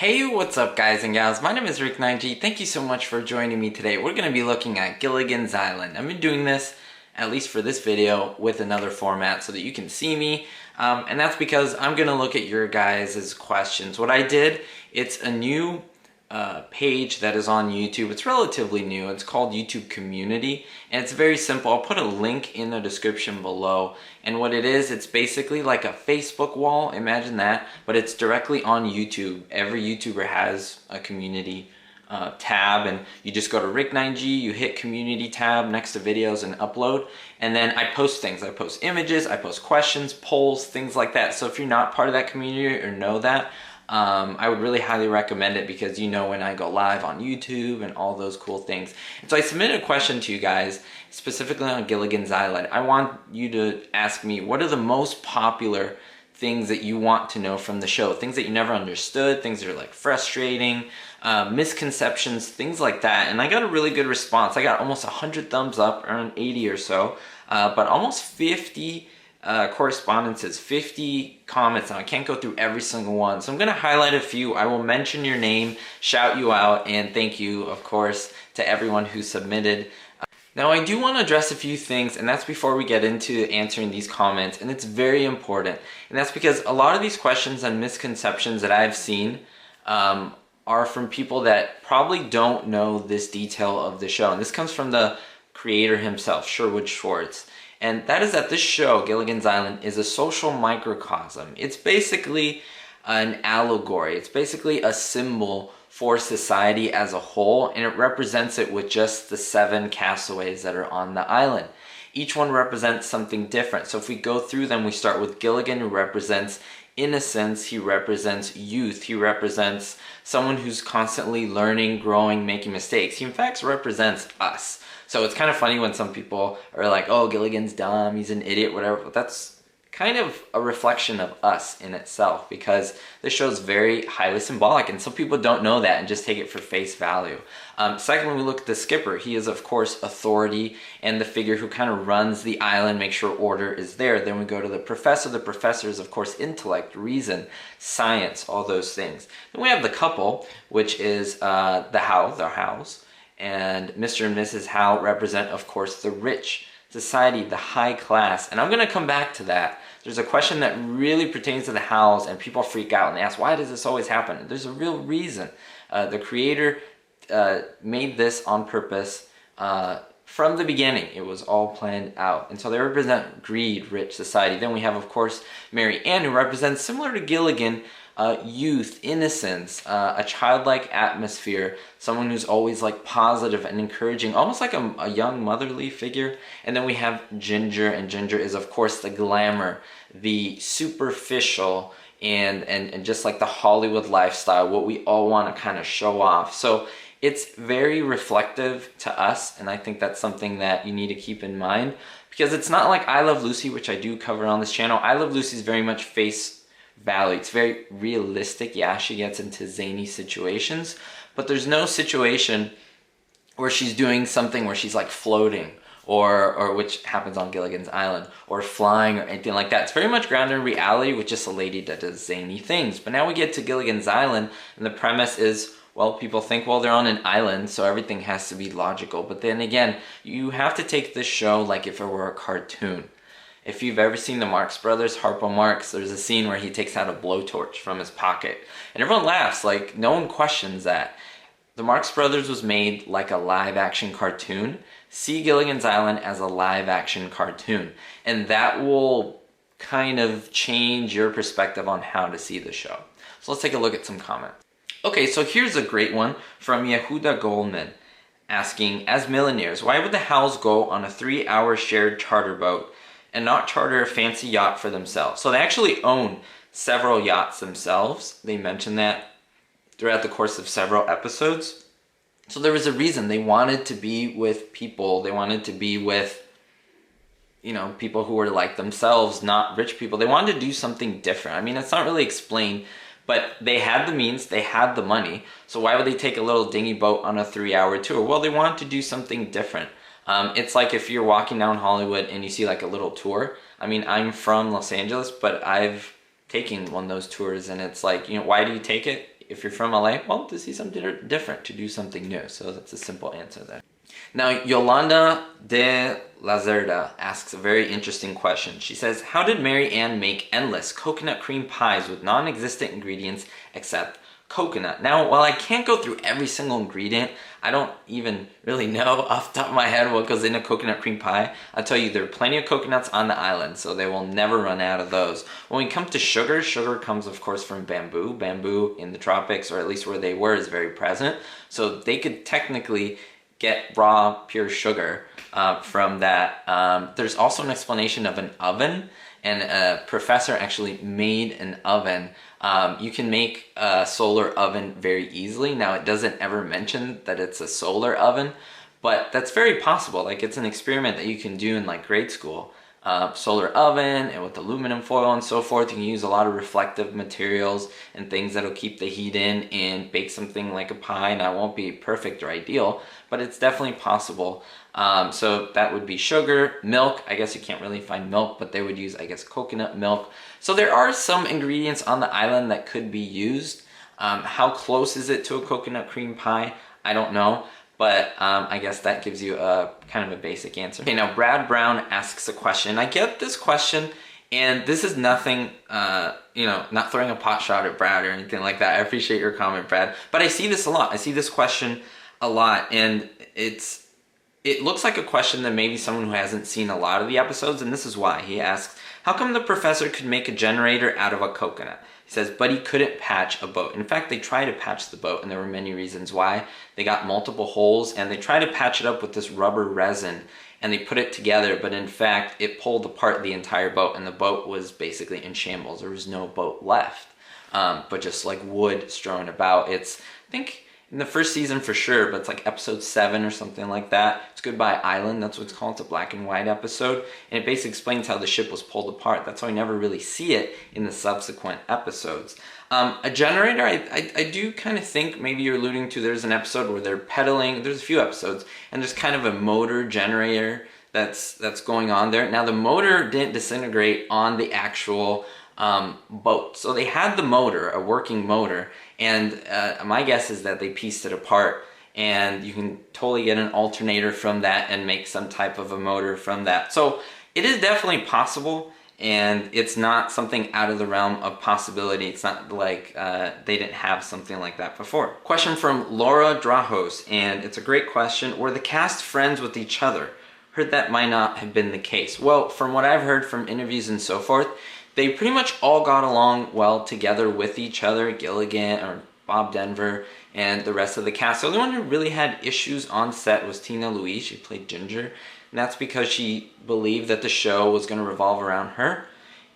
Hey, what's up guys and gals? My name is Rick9G. Thank you so much for joining me today. We're going to be looking at Gilligan's Island. I've been doing this, at least for this video, with another format so that you can see me. And that's because I'm going to look at your guys' questions. What I did, it's a new page that is on YouTube. It's relatively new. It's called YouTube Community, and it's very simple. I'll put a link in the description below. And what it is, it's basically like a Facebook wall. Imagine that, but it's directly on YouTube. Every YouTuber has a community tab, and you just go to Rick9G, you hit community tab next to videos and upload, and then I post things. I post images, I post questions, polls, things like that. So if you're not part of that community or know that, I would really highly recommend it, because you know when I go live on YouTube and all those cool things. And so I submitted a question to you guys specifically on Gilligan's Island. I want you to ask me, what are the most popular things that you want to know from the show? Things that you never understood, things that are like frustrating, misconceptions, things like that. And I got a really good response. I got almost 100 thumbs up, around 80 or so, but almost 50 correspondences, 50 comments. Now I can't go through every single one, so I'm going to highlight a few. I will mention your name, shout you out, and thank you, of course, to everyone who submitted. Now I do want to address a few things, and that's before we get into answering these comments, and it's very important. And that's because a lot of these questions and misconceptions that I've seen are from people that probably don't know this detail of the show. And this comes from the creator himself, Sherwood Schwartz. And that is that this show, Gilligan's Island, is a social microcosm. It's basically an allegory. It's basically a symbol for society as a whole, and it represents it with just the 7 castaways that are on the island. Each one represents something different. So if we go through them, we start with Gilligan, who represents innocence. He represents youth. He represents someone who's constantly learning, growing, making mistakes. He in fact represents us. So it's kind of funny when some people are like, oh, Gilligan's dumb, he's an idiot, whatever. But that's kind of a reflection of us in itself, because this show is very highly symbolic, and some people don't know that and just take it for face value. Second, when we look at the skipper, he is of course authority and the figure who kind of runs the island, make sure order is there. Then we go to the professor. The professor is of course intellect, reason, science, all those things. Then we have the couple, which is the Howells, and Mr. and Mrs. Howe represent of course the rich society, the high class. And I'm going to come back to that. There's a question that really pertains to the Howells, and people freak out and they ask, why does this always happen? There's a real reason. The creator made this on purpose from the beginning. It was all planned out. And so they represent greed, rich society. Then we have, of course, Mary Ann, who represents, similar to Gilligan, youth, innocence, a childlike atmosphere, someone who's always like positive and encouraging, almost like a young motherly figure. And then we have Ginger, and Ginger is of course the glamour, the superficial, and just like the Hollywood lifestyle, what we all want to kind of show off. So it's very reflective to us, and I think that's something that you need to keep in mind, because it's not like I Love Lucy, which I do cover on this channel. I Love Lucy is very much face value. It's very realistic. Yeah, she gets into zany situations, but there's no situation where she's doing something where she's like floating, or which happens on Gilligan's Island, or flying or anything like that. It's very much grounded in reality with just a lady that does zany things. But now we get to Gilligan's Island, and the premise is, well, people think, well, they're on an island, so everything has to be logical. But then again, you have to take this show like if it were a cartoon. If you've ever seen the Marx Brothers, Harpo Marx, there's a scene where he takes out a blowtorch from his pocket. And everyone laughs, like no one questions that. The Marx Brothers was made like a live action cartoon. See Gilligan's Island as a live action cartoon. And that will kind of change your perspective on how to see the show. So let's take a look at some comments. Okay, so here's a great one from Yehuda Goldman asking, as millionaires, why would the Howells go on a 3-hour shared charter boat and not charter a fancy yacht for themselves? So they actually own several yachts themselves. They mentioned that throughout the course of several episodes. So there was a reason. They wanted to be with people. They wanted to be with, you know, people who were like themselves, not rich people. They wanted to do something different. I mean, it's not really explained, but they had the means, they had the money. So why would they take a little dinghy boat on a 3-hour tour? Well, they wanted to do something different. It's like if you're walking down Hollywood and you see like a little tour. I mean, I'm from Los Angeles, but I've taken one of those tours, and it's like, you know, why do you take it? If you're from LA, well, to see something different, to do something new. So that's a simple answer there. Now, Yolanda de Lazerda asks a very interesting question. She says, how did Mary Ann make endless coconut cream pies with non-existent ingredients except coconut? Now, while I can't go through every single ingredient, I don't even really know off the top of my head what goes in a coconut cream pie. I'll tell you, there are plenty of coconuts on the island, so they will never run out of those. When we come to sugar, sugar comes, of course, from bamboo. Bamboo in the tropics, or at least where they were, is very present. So they could technically get raw, pure sugar from that. There's also an explanation of an oven, and a professor actually made an oven. You can make a solar oven very easily. Now, it doesn't ever mention that it's a solar oven, but that's very possible. Like, it's an experiment that you can do in like grade school. Solar oven and with aluminum foil and so forth. You can use a lot of reflective materials and things that'll keep the heat in and bake something like a pie. Now, it won't be perfect or ideal, but it's definitely possible. So that would be sugar, milk. I guess you can't really find milk, but they would use, I guess, coconut milk. So there are some ingredients on the island that could be used. How close is it to a coconut cream pie? I don't know. But I guess that gives you a kind of a basic answer. Okay, now Brad Brown asks a question. I get this question, and this is nothing, you know, not throwing a pot shot at Brad or anything like that. I appreciate your comment, Brad. But I see this a lot. I see this question a lot, and it looks like a question that maybe someone who hasn't seen a lot of the episodes, and this is why. He asks, how come the professor could make a generator out of a coconut? He says, but he couldn't patch a boat. In fact, they tried to patch the boat, and there were many reasons why. They got multiple holes, and they tried to patch it up with this rubber resin, and they put it together, but in fact, it pulled apart the entire boat, and the boat was basically in shambles. There was no boat left, but just like wood strewn about. It's, I think, in the first season for sure, but it's like episode 7 or something like that. It's Goodbye Island, that's what it's called. It's a black and white episode, and it basically explains how the ship was pulled apart. That's why we never really see it in the subsequent episodes. A generator, I do kind of think maybe you're alluding to, there's an episode where they're pedaling, there's a few episodes, and there's kind of a motor generator that's going on there. Now, the motor didn't disintegrate on the actual boat. So they had the motor, a working motor, and my guess is that they pieced it apart, and you can totally get an alternator from that and make some type of a motor from that. So it is definitely possible, and it's not something out of the realm of possibility. It's not like they didn't have something like that before. Question from Laura Drahos, and it's a great question. Were the cast friends with each other? Heard that might not have been the case. Well, from what I've heard from interviews and so forth, they pretty much all got along well together with each other, Gilligan or Bob Denver and the rest of the cast. The only one who really had issues on set was Tina Louise. She played Ginger, and that's because she believed that the show was going to revolve around her.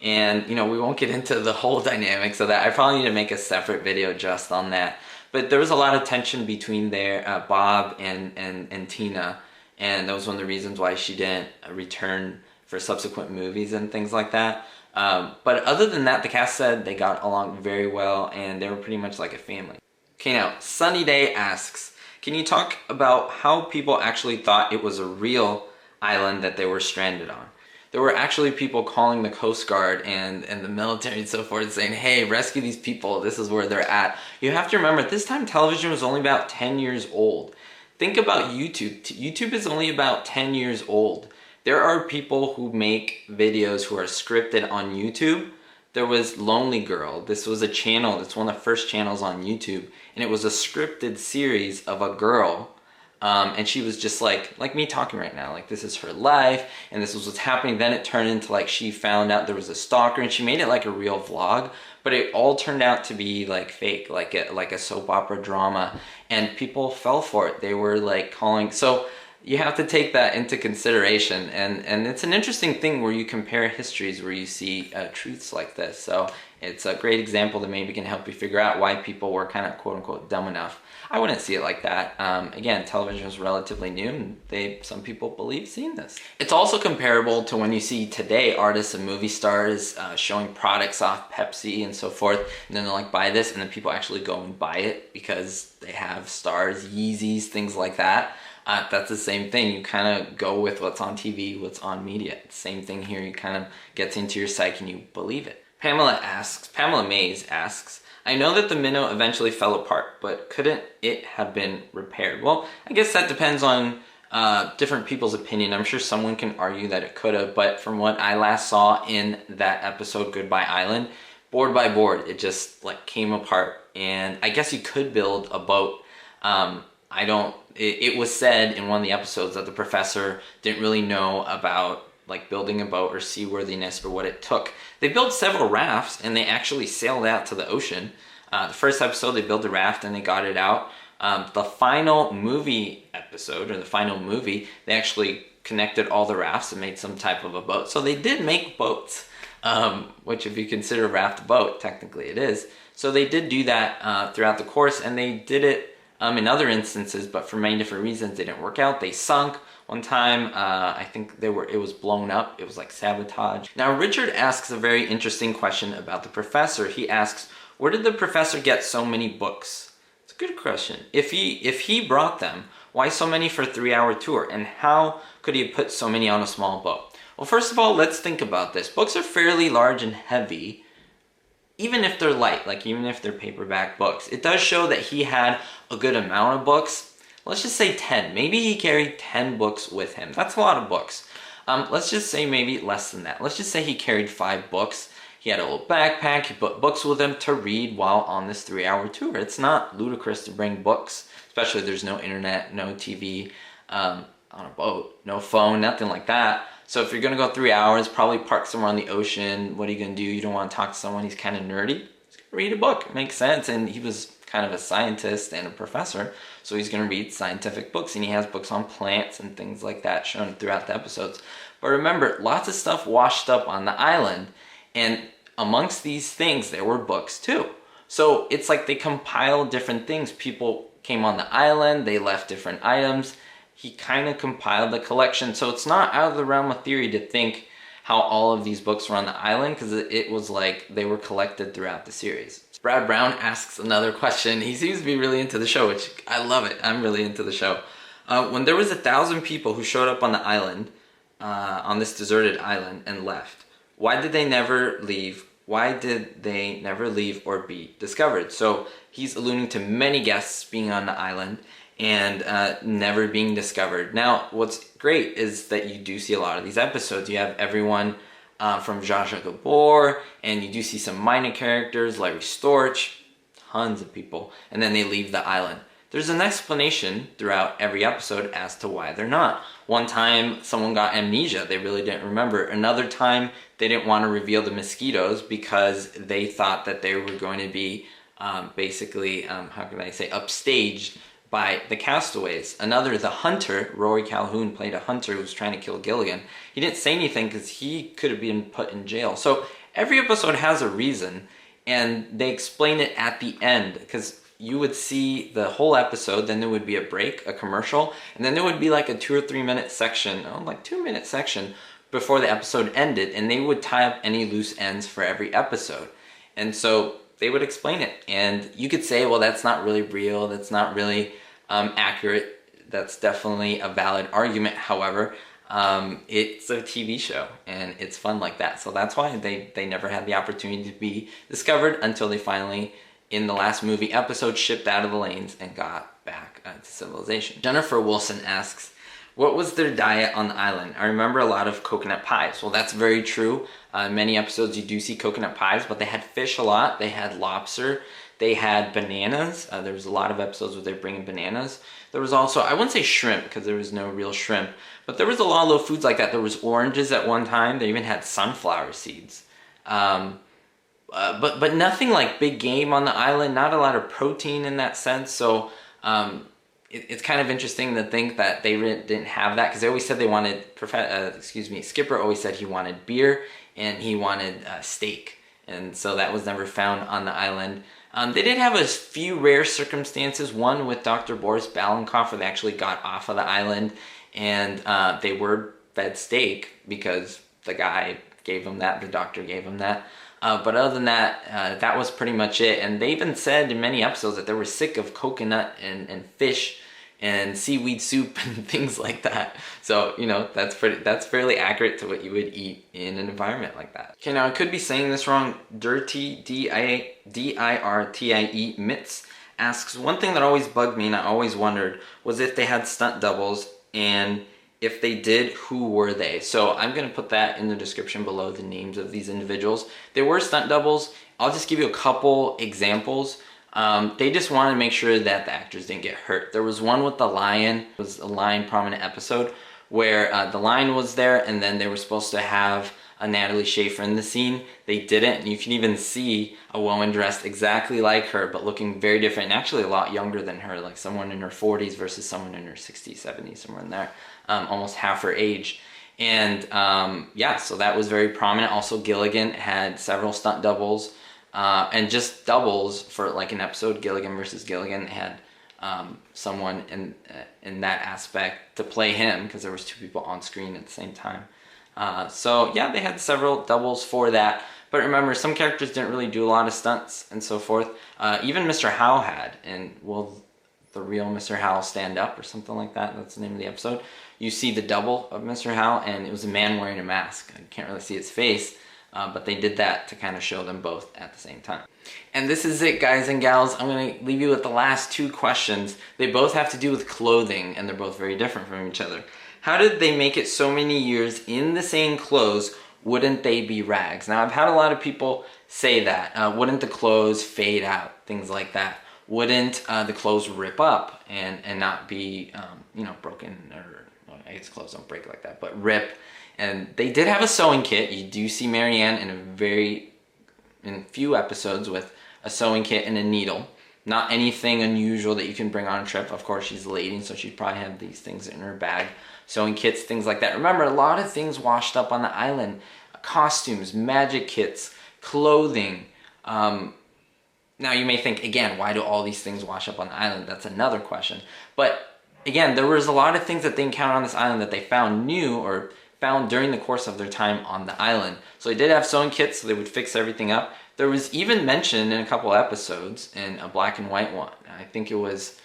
And, you know, we won't get into the whole dynamics of that. I probably need to make a separate video just on that. But there was a lot of tension between Bob and Tina, and that was one of the reasons why she didn't return for subsequent movies and things like that. But other than that, the cast said they got along very well, and they were pretty much like a family. Okay, now, Sunny Day asks, can you talk about how people actually thought it was a real island that they were stranded on? There were actually people calling the Coast Guard and the military and so forth, saying, hey, rescue these people, this is where they're at. You have to remember, at this time, television was only about 10 years old. Think about YouTube. YouTube is only about 10 years old. There are people who make videos who are scripted on YouTube. There was Lonely Girl. This was a channel, it's one of the first channels on YouTube, and it was a scripted series of a girl, and she was just like me talking right now, like this is her life, and this was what's happening. Then it turned into like she found out there was a stalker, and she made it like a real vlog, but it all turned out to be like fake, like a soap opera drama, and people fell for it. They were like calling, so you have to take that into consideration, and it's an interesting thing where you compare histories where you see truths like this. So it's a great example that maybe can help you figure out why people were kind of quote-unquote dumb enough. I wouldn't see it like that. Again, television is relatively new, and some people believe seeing this. It's also comparable to when you see today artists and movie stars showing products off Pepsi and so forth, and then they're like, buy this, and then people actually go and buy it because they have stars, Yeezys, things like that. That's the same thing. You kind of go with what's on TV, what's on media. Same thing here. You kind of gets into your psyche and you believe it. Pamela Mays asks, I know that the minnow eventually fell apart, but couldn't it have been repaired? Well, I guess that depends on different people's opinion. I'm sure someone can argue that it could have, but from what I last saw in that episode, Goodbye Island, board by board, it just like came apart. And I guess you could build a boat. It was said in one of the episodes that the professor didn't really know about like building a boat or seaworthiness or what it took. They built several rafts and they actually sailed out to the ocean. The first episode they built a raft and they got it out. The final movie episode, or the final movie, they actually connected all the rafts and made some type of a boat. So they did make boats, which if you consider a raft a boat, technically it is. So they did do that throughout the course, and they did it in other instances, but for many different reasons they didn't work out. They sunk one time. I think it was blown up. It was like sabotage. Now Richard asks a very interesting question about the professor. He asks, where did the professor get so many books? It's a good question. If he brought them, why so many for a 3-hour tour? And how could he put so many on a small boat? Well, first of all, let's think about this. Books are fairly large and heavy, even if they're light, like even if they're paperback books. It does show that he had a good amount of books. Let's just say 10. Maybe he carried 10 books with him. That's a lot of books. Let's just say maybe less than that. Let's just say he carried 5 books. He had a little backpack. He put books with him to read while on this 3-hour tour. It's not ludicrous to bring books, especially if there's no internet, no TV on a boat, no phone, nothing like that. So if you're going to go 3 hours, probably park somewhere on the ocean. What are you going to do? You don't want to talk to someone. He's kind of nerdy. He's going to read a book. It makes sense. And he was kind of a scientist and a professor, so he's going to read scientific books, and he has books on plants and things like that shown throughout the episodes. But remember, lots of stuff washed up on the island, and amongst these things there were books too. So it's like they compiled different things. People came on the island, they left different items. He kind of compiled the collection, so it's not out of the realm of theory to think how all of these books were on the island, because it was like they were collected throughout the series. Brad Brown asks another question. He seems to be really into the show, which I love it. I'm really into the show. When there was 1,000 people who showed up on the island, on this deserted island, and left, why did they never leave? Why did they never leave or be discovered? So he's alluding to many guests being on the island and never being discovered. Now, what's great is that you do see a lot of these episodes. You have everyone from Zsa Zsa Gabor, and you do see some minor characters, Larry Storch, tons of people, and then they leave the island. There's an explanation throughout every episode as to why they're not. One time, someone got amnesia. They really didn't remember. Another time, they didn't want to reveal the mosquitoes because they thought that they were going to be basically, how can I say, upstaged by the castaways. Another, the hunter, Rory Calhoun played a hunter who was trying to kill Gilligan. He didn't say anything because he could have been put in jail. So every episode has a reason, and they explain it at the end, because you would see the whole episode, then there would be a break, a commercial, and then there would be like a 2 or 3 minute section, like 2-minute section before the episode ended, and they would tie up any loose ends for every episode. And so they would explain it, and you could say, well, that's not really real, that's not really accurate. That's definitely a valid argument. However, it's a TV show, and it's fun like that. So that's why they never had the opportunity to be discovered until they finally, in the last movie episode, shipped out of the lanes and got back to civilization. Jennifer Wilson asks, what was their diet on the island? I remember a lot of coconut pies. Well, that's very true. In many episodes you do see coconut pies, but they had fish a lot. They had lobster. They had bananas. There was a lot of episodes where they're bringing bananas. There was also, I wouldn't say shrimp because there was no real shrimp, but there was a lot of little foods like that. There was oranges at one time. They even had sunflower seeds. But nothing like big game on the island. Not a lot of protein in that sense. So it's kind of interesting to think that they didn't have that, because they always said they wanted, Skipper always said he wanted beer and he wanted steak. And so that was never found on the island. They did have a few rare circumstances, one with Dr. Boris Balankoff, where they actually got off of the island and they were fed steak because the guy gave them that, the doctor gave them that. But other than that, that was pretty much it. And they even said in many episodes that they were sick of coconut and fish and seaweed soup and things like that. So, you know, that's fairly accurate to what you would eat in an environment like that. Okay, now I could be saying this wrong. Dirty, D-I-R-T-I-E, Mitz asks, one thing that always bugged me and I always wondered was if they had stunt doubles, and if they did, who were they? So I'm gonna put that in the description below, the names of these individuals. They were stunt doubles. I'll just give you a couple examples. They just wanted to make sure that the actors didn't get hurt. There was one with the lion. It was a lion prominent episode where the lion was there, and then they were supposed to have a Natalie Schafer in the scene. They didn't. You can even see a woman dressed exactly like her but looking very different, and actually a lot younger than her, like someone in her 40s versus someone in her 60s, 70s, somewhere in there, almost half her age. And yeah, so that was very prominent. Also, Gilligan had several stunt doubles, and just doubles for like an episode. Gilligan versus Gilligan had someone in that aspect to play him, because there was two people on screen at the same time. So yeah, they had several doubles for that. But remember, some characters didn't really do a lot of stunts and so forth. Even Mr. Howell had, and will the real Mr. Howell stand up or something like that? That's the name of the episode. You see the double of Mr. Howell, and it was a man wearing a mask. I can't really see his face, but they did that to kind of show them both at the same time. And this is it, guys and gals. I'm going to leave you with the last two questions. They both have to do with clothing, and they're both very different from each other. How did they make it so many years in the same clothes? Wouldn't they be rags? Now, I've had a lot of people say that. Wouldn't the clothes fade out? Things like that. Wouldn't the clothes rip up and not be, you know, broken, or well, I guess clothes don't break like that, but rip. And they did have a sewing kit. You do see Marianne in a few episodes with a sewing kit and a needle. Not anything unusual that you can bring on a trip. Of course, she's a lady, so she'd probably have these things in her bag. Sewing kits, things like that. Remember, a lot of things washed up on the island. Costumes, magic kits, clothing. Now you may think, again, why do all these things wash up on the island? That's another question. But again, there was a lot of things that they encountered on this island that they found new, or found during the course of their time on the island. So they did have sewing kits, so they would fix everything up. There was even mention in a couple episodes, in a black and white one, I think it was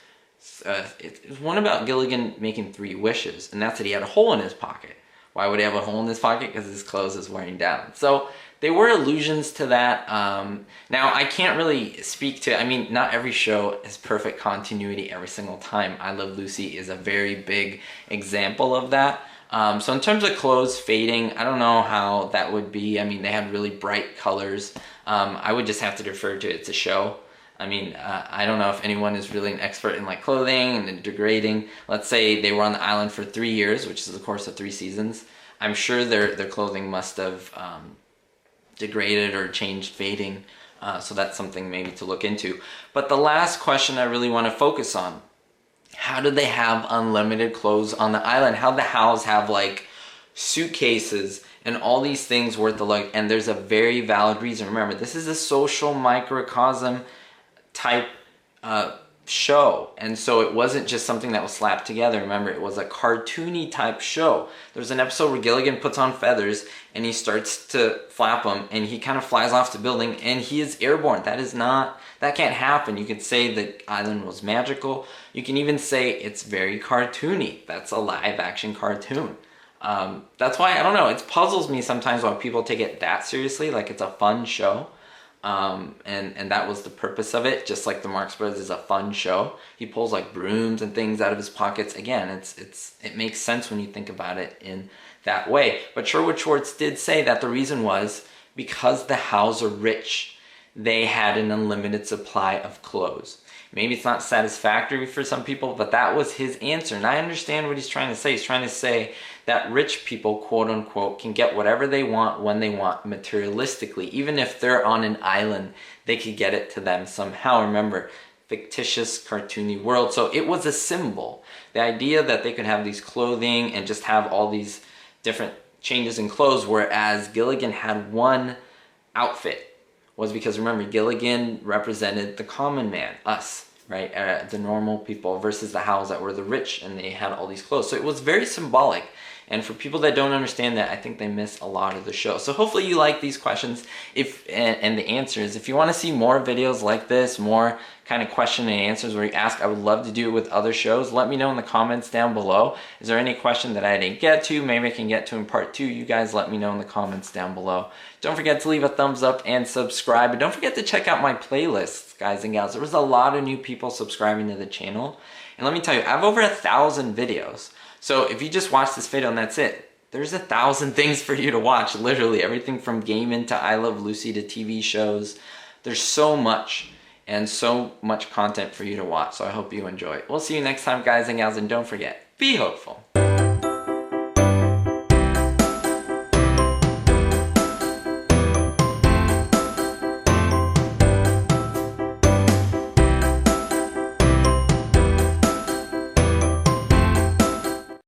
one about Gilligan making 3 wishes, and that's that he had a hole in his pocket. Why would he have a hole in his pocket? Because his clothes is wearing down. So they were allusions to that. Now, I can't really speak to, I mean, not every show has perfect continuity every single time. I Love Lucy is a very big example of that. So in terms of clothes fading, I don't know how that would be. I mean, they had really bright colors. I would just have to refer to it as a show. I mean, I don't know if anyone is really an expert in like clothing and degrading. Let's say they were on the island for 3 years, which is the course of 3 seasons. I'm sure their clothing must have degraded or changed, fading. So that's something maybe to look into. But the last question I really want to focus on: how did they have unlimited clothes on the island? How did the Howells have like suitcases and all these things worth the look? And there's a very valid reason. Remember, this is a social microcosm type show, and so it wasn't just something that was slapped together. Remember, it was a cartoony type show. There's an episode where Gilligan puts on feathers and he starts to flap them, and he kind of flies off the building, and he is airborne. That can't happen. You could say the island was magical. You can even say it's very cartoony. That's a live action cartoon. That's why, I don't know, it puzzles me sometimes why people take it that seriously, like it's a fun show. And that was the purpose of it. Just like the Marx Brothers is a fun show. He pulls like brooms and things out of his pockets. Again, it makes sense when you think about it in that way. But Sherwood Schwartz did say that the reason was because the Howells are rich. They had an unlimited supply of clothes. Maybe it's not satisfactory for some people, but that was his answer. And I understand what he's trying to say. He's trying to say that rich people, quote unquote, can get whatever they want when they want materialistically. Even if they're on an island, they could get it to them somehow. Remember, fictitious, cartoony world. So it was a symbol. The idea that they could have these clothing and just have all these different changes in clothes, whereas Gilligan had one outfit, was because, remember, Gilligan represented the common man, us, right? The normal people, versus the Howells that were the rich, and they had all these clothes. So it was very symbolic. And for people that don't understand that, I think they miss a lot of the show. So hopefully you like these questions and the answers. If you want to see more videos like this, more kind of question and answers where you ask, I would love to do it with other shows. Let me know in the comments down below. Is there any question that I didn't get to? Maybe I can get to in part 2. You guys let me know in the comments down below. Don't forget to leave a thumbs up and subscribe. And don't forget to check out my playlists, guys and gals. There was a lot of new people subscribing to the channel. And let me tell you, I have over 1,000 videos. So if you just watch this video and that's it, there's 1,000 things for you to watch, literally. Everything from gaming to I Love Lucy to TV shows. There's so much and so much content for you to watch. So I hope you enjoy it. We'll see you next time, guys and gals. And don't forget, be hopeful.